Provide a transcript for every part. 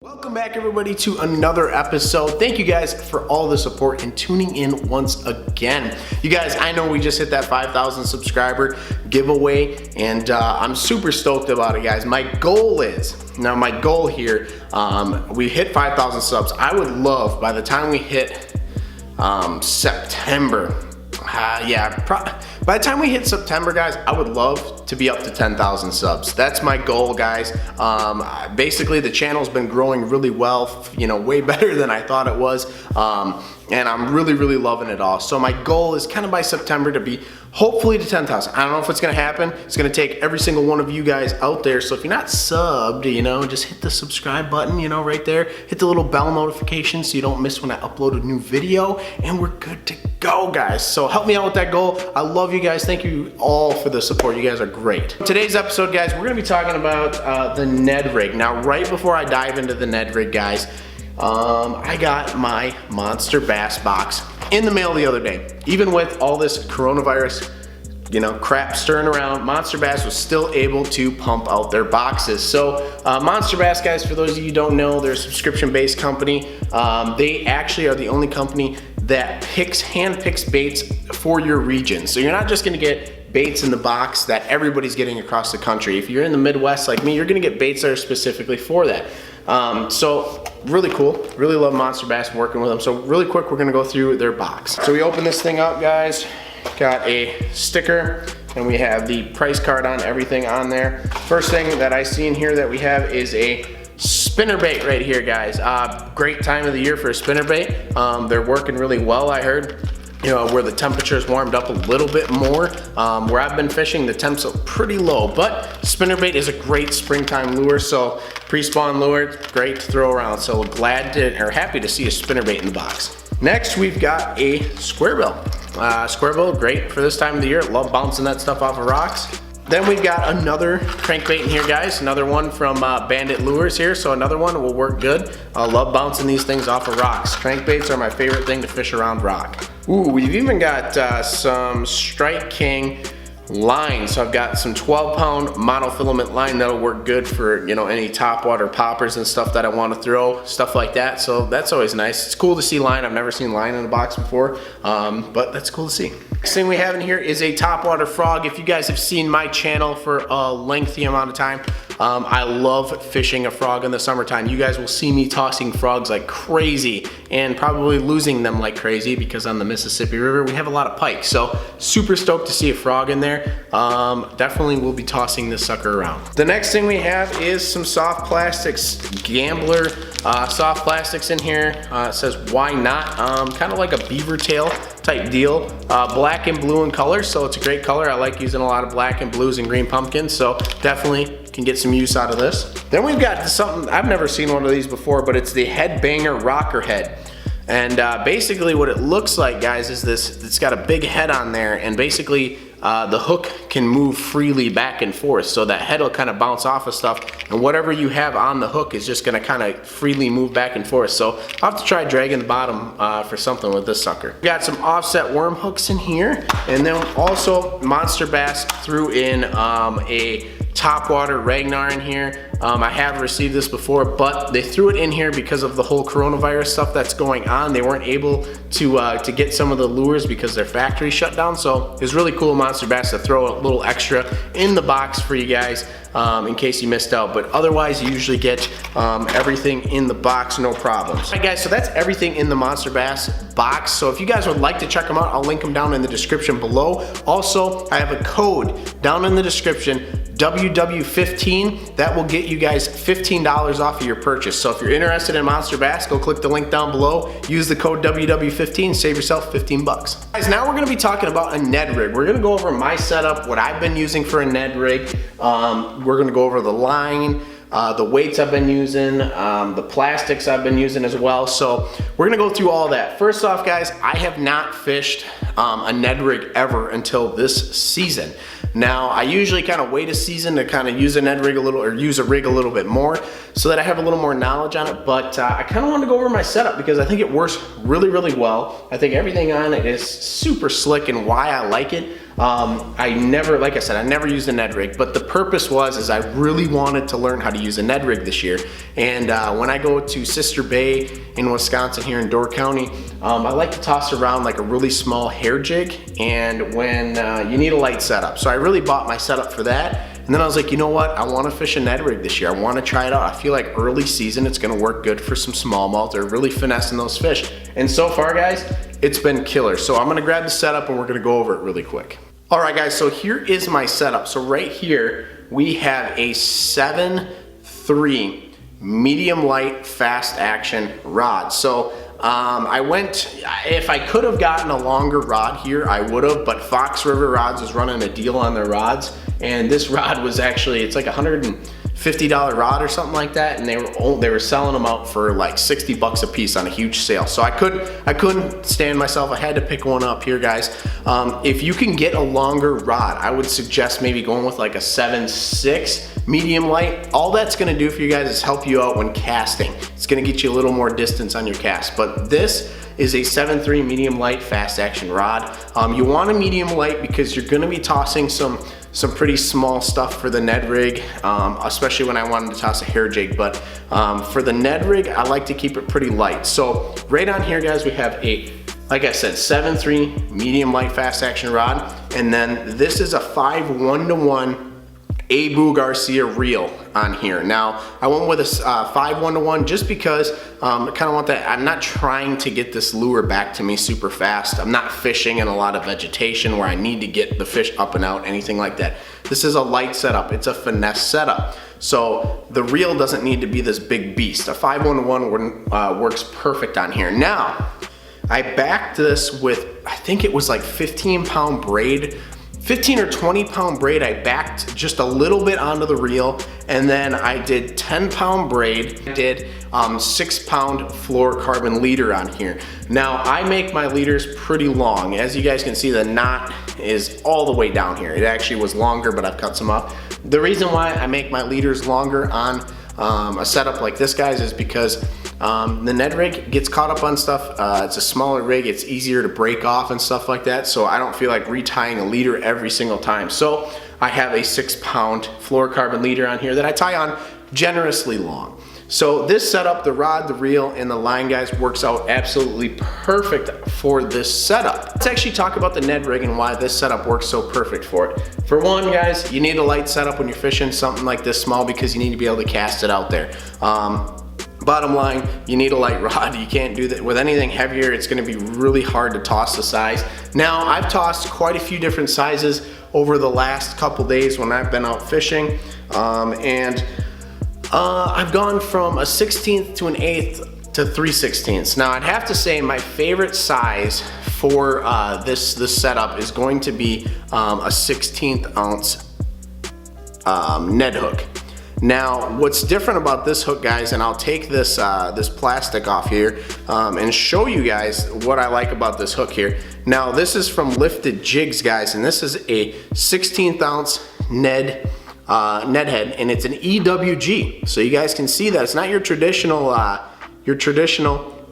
Welcome back everybody to another episode. Thank you guys for all the support and tuning in once again. You guys, I know we just hit that 5,000 subscriber giveaway and I'm super stoked about it, guys. My goal here, we hit 5,000 subs. I would love, by the time we hit September, by the time we hit September, guys, I would love to be up to 10,000 subs. That's my goal, guys. Basically, the channel's been growing really well, way better than I thought it was. And I'm really loving it all. So my goal is kind of by September to be hopefully to 10,000. I don't know if it's gonna happen. It's gonna take every single one of you guys out there. So if you're not subbed, just hit the subscribe button, right there. Hit the little bell notification so you don't miss when I upload a new video, and we're good to go, guys. So help me out with that goal. I love you guys. Thank you all for the support. You guys are great. Today's episode, guys, we're gonna be talking about the Ned Rig. Now, right before I dive into the Ned Rig, guys, I got my monster bass box in the mail the other day. Even with all this coronavirus, crap stirring around, Monster Bass was still able to pump out their boxes. So Monster Bass, guys, for those of you who don't know, they're a subscription-based company. They actually are the only company that hand-picks baits for your region. So you're not just gonna get baits in the box that everybody's getting across the country. If you're in the Midwest like me, you're gonna get baits that are specifically for that. So really cool, really love Monster Bass, working with them. So really quick, we're gonna go through their box. So we open this thing up, guys, got a sticker and we have the price card on everything on there. First thing that I see in here that we have is a spinnerbait right here, guys. Great time of the year for a spinnerbait. They're working really well, I heard. Where the temperature's warmed up a little bit more. Where I've been fishing, the temps are pretty low, but spinnerbait is a great springtime lure, so pre-spawn lure, great to throw around. So happy to see a spinnerbait in the box. Next, we've got a square bill. Square bill, great for this time of the year. Love bouncing that stuff off of rocks. Then we've got another crankbait in here, guys. Another one from Bandit Lures here, so another one will work good. I love bouncing these things off of rocks. Crankbaits are my favorite thing to fish around rock. Ooh, we've even got some Strike King line. So I've got some 12-pound monofilament line that'll work good for any topwater poppers and stuff that I want to throw, stuff like that. So that's always nice. It's cool to see line. I've never seen line in a box before, but that's cool to see. Next thing we have in here is a topwater frog. If you guys have seen my channel for a lengthy amount of time, I love fishing a frog in the summertime. You guys will see me tossing frogs like crazy and probably losing them like crazy because on the Mississippi River we have a lot of pike. So super stoked to see a frog in there. Definitely will be tossing this sucker around. The next thing we have is some soft plastics, Gambler soft plastics in here. It says why not, kind of like a beaver tail type deal. Black and blue in color, so it's a great color. I like using a lot of black and blues and green pumpkins, so definitely can get some use out of this. Then we've got something, I've never seen one of these before, but it's the Headbanger Rocker Head. And basically what it looks like, guys, is this, it's got a big head on there, and basically the hook can move freely back and forth, so that head will kind of bounce off of stuff, and whatever you have on the hook is just gonna kind of freely move back and forth. So I'll have to try dragging the bottom for something with this sucker. We got some offset worm hooks in here, and then also Monster Bass threw in a topwater Ragnar in here. I have received this before, but they threw it in here because of the whole coronavirus stuff that's going on. They weren't able to get some of the lures because their factory shut down. So it was really cool, Monster Bass, to throw a little extra in the box for you guys in case you missed out. But otherwise, you usually get everything in the box, no problems. All right, guys, so that's everything in the Monster Bass box. So if you guys would like to check them out, I'll link them down in the description below. Also, I have a code down in the description, WW15, that will get you guys $15 off of your purchase. So if you're interested in Monster Bass, go click the link down below, use the code WW15, save yourself 15 bucks. Guys, now we're gonna be talking about a Ned Rig. We're gonna go over my setup, what I've been using for a Ned Rig. We're gonna go over the line, the weights I've been using, the plastics I've been using as well. So we're gonna go through all that. First off, guys, I have not fished a Ned Rig ever until this season. Now, I usually kind of wait a season to kind of use a Ned Rig a little, or use a rig a little bit more, so that I have a little more knowledge on it. But I kind of want to go over my setup because I think it works really well. I think everything on it is super slick and why I like it. I never, like I said, I never used a Ned Rig, but the purpose is I really wanted to learn how to use a Ned Rig this year. And when I go to Sister Bay in Wisconsin here in Door County, I like to toss around like a really small hair jig, and when you need a light setup. So I really bought my setup for that. And then I was like, you know what? I want to fish a Ned Rig this year. I want to try it out. I feel like early season, it's going to work good for some smallmouth or really finessing those fish. And so far, guys, it's been killer. So I'm going to grab the setup and we're going to go over it really quick. All right, guys, so here is my setup. So right here, we have a 7.3 medium light fast action rod. So if I could have gotten a longer rod here, I would have, but Fox River Rods was running a deal on their rods, and this rod was actually, it's like $150 rod or something like that, and they were selling them out for like 60 bucks a piece on a huge sale. So I couldn't stand myself. I had to pick one up here, guys. If you can get a longer rod, I would suggest maybe going with like a 7.6 medium light. All that's gonna do for you guys is help you out when casting. It's gonna get you a little more distance on your cast, but this is a 7.3 medium light fast action rod. You want a medium light because you're gonna be tossing some pretty small stuff for the Ned Rig, especially when I wanted to toss a hair jig. But for the Ned Rig, I like to keep it pretty light. So right on here, guys, we have a, like I said, 7.3 medium light fast action rod, and then this is a 5:1:1 Abu Garcia reel on here. Now, I went with a 5:1:1 just because I kind of want that. I'm not trying to get this lure back to me super fast. I'm not fishing in a lot of vegetation where I need to get the fish up and out, anything like that. This is a light setup. It's a finesse setup. So the reel doesn't need to be this big beast. A 5:1:1 works perfect on here. Now, I backed this with, I think it was like 15-pound braid. 15 or 20-pound braid I backed just a little bit onto the reel, and then I did 10-pound braid. I did 6-pound fluorocarbon leader on here. Now, I make my leaders pretty long. As you guys can see, the knot is all the way down here. It actually was longer, but I've cut some up. The reason why I make my leaders longer on a setup like this, guys, is because the Ned Rig gets caught up on stuff. It's a smaller rig, it's easier to break off and stuff like that, so I don't feel like retying a leader every single time. So I have a 6-pound fluorocarbon leader on here that I tie on generously long. So this setup, the rod, the reel, and the line, guys, works out absolutely perfect for this setup. Let's actually talk about the Ned Rig and why this setup works so perfect for it. For one, guys, you need a light setup when you're fishing something like this small because you need to be able to cast it out there. Bottom line, you need a light rod. You can't do that with anything heavier. It's gonna be really hard to toss the size. Now, I've tossed quite a few different sizes over the last couple days when I've been out fishing, I've gone from a 1/16 to an 1/8 to 3/16. Now, I'd have to say my favorite size for this setup is going to be a 1/16 ounce Ned hook. Now, what's different about this hook, guys, and I'll take this this plastic off here and show you guys what I like about this hook here. Now, this is from Lifted Jigs, guys, and this is a 1/16 ounce Ned head, and it's an EWG. So you guys can see that it's not your traditional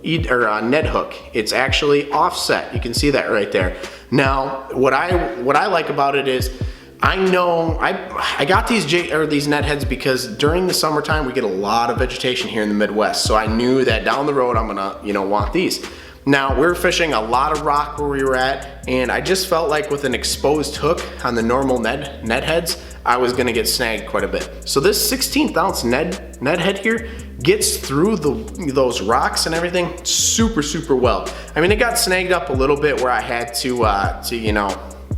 Ned hook. It's actually offset. You can see that right there. Now, what I like about it is, I know I got these Ned heads because during the summertime we get a lot of vegetation here in the Midwest. So I knew that down the road I'm gonna, want these. Now, we were fishing a lot of rock where we were at, and I just felt like with an exposed hook on the normal Ned heads, I was gonna get snagged quite a bit. So this 1/16 ounce Ned head here gets through those rocks and everything super, super well. I mean, it got snagged up a little bit where I had to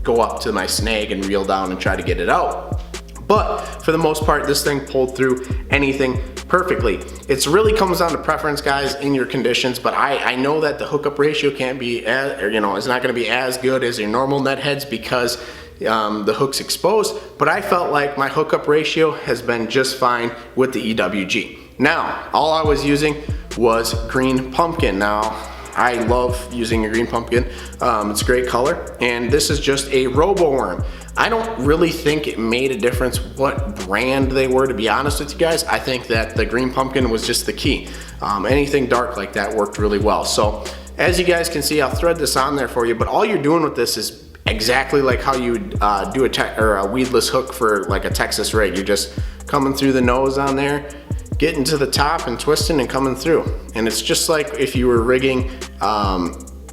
go up to my snag and reel down and try to get it out. But for the most part, this thing pulled through anything perfectly. It really comes down to preference, guys, in your conditions, but I know that the hookup ratio can't be is not gonna be as good as your normal Ned heads because the hook's exposed, but I felt like my hookup ratio has been just fine with the EWG. Now, all I was using was green pumpkin. Now, I love using a green pumpkin. It's a great color, and this is just a robo worm. I don't really think it made a difference what brand they were, to be honest with you guys. I think that the green pumpkin was just the key. Anything dark like that worked really well. So as you guys can see, I'll thread this on there for you, but all you're doing with this is exactly like how you would do a weedless hook for like a Texas rig. You're just coming through the nose on there, getting to the top and twisting and coming through. And it's just like if you were rigging,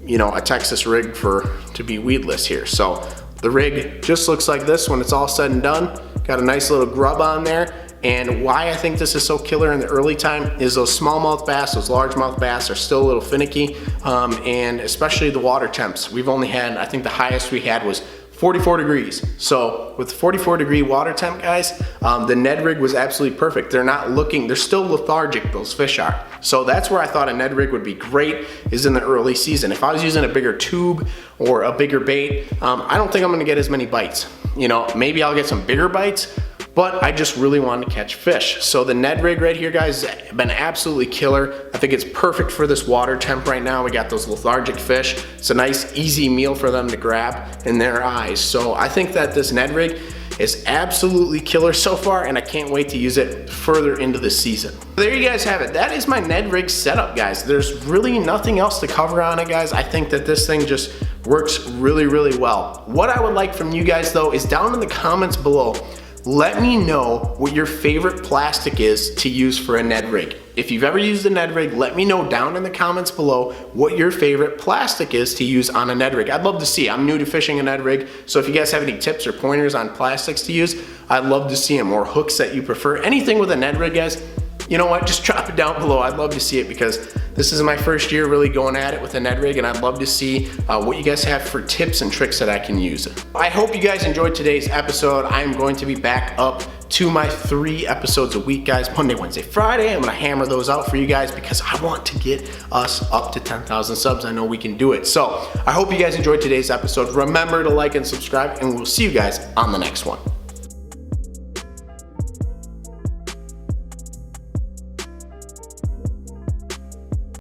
you know, a Texas rig to be weedless here. So the rig just looks like this when it's all said and done. Got a nice little grub on there. And why I think this is so killer in the early time is those smallmouth bass, those largemouth bass are still a little finicky, and especially the water temps. We've only had, I think the highest we had was 44 degrees. So with 44 degree water temp, guys, the Ned Rig was absolutely perfect. They're still lethargic, those fish are. So that's where I thought a Ned Rig would be great, is in the early season. If I was using a bigger tube or a bigger bait, I don't think I'm gonna get as many bites. You know, maybe I'll get some bigger bites, but I just really wanted to catch fish. So the Ned Rig right here, guys, has been absolutely killer. I think it's perfect for this water temp right now. We got those lethargic fish. It's a nice, easy meal for them to grab in their eyes. So I think that this Ned Rig is absolutely killer so far, and I can't wait to use it further into the season. There you guys have it. That is my Ned Rig setup, guys. There's really nothing else to cover on it, guys. I think that this thing just works really, really well. What I would like from you guys, though, is down in the comments below, let me know what your favorite plastic is to use for a Ned Rig. If you've ever used a Ned Rig, let me know down in the comments below what your favorite plastic is to use on a Ned Rig. I'd love to see. I'm new to fishing a Ned Rig, so if you guys have any tips or pointers on plastics to use, I'd love to see them, or hooks that you prefer. Anything with a Ned Rig, guys, you know what, just drop it down below. I'd love to see it, because this is my first year really going at it with a Ned Rig, and I'd love to see what you guys have for tips and tricks that I can use. I hope you guys enjoyed today's episode. I'm going to be back up to my 3 episodes a week, guys. Monday, Wednesday, Friday. I'm gonna hammer those out for you guys because I want to get us up to 10,000 subs. I know we can do it. So I hope you guys enjoyed today's episode. Remember to like and subscribe, and we'll see you guys on the next one.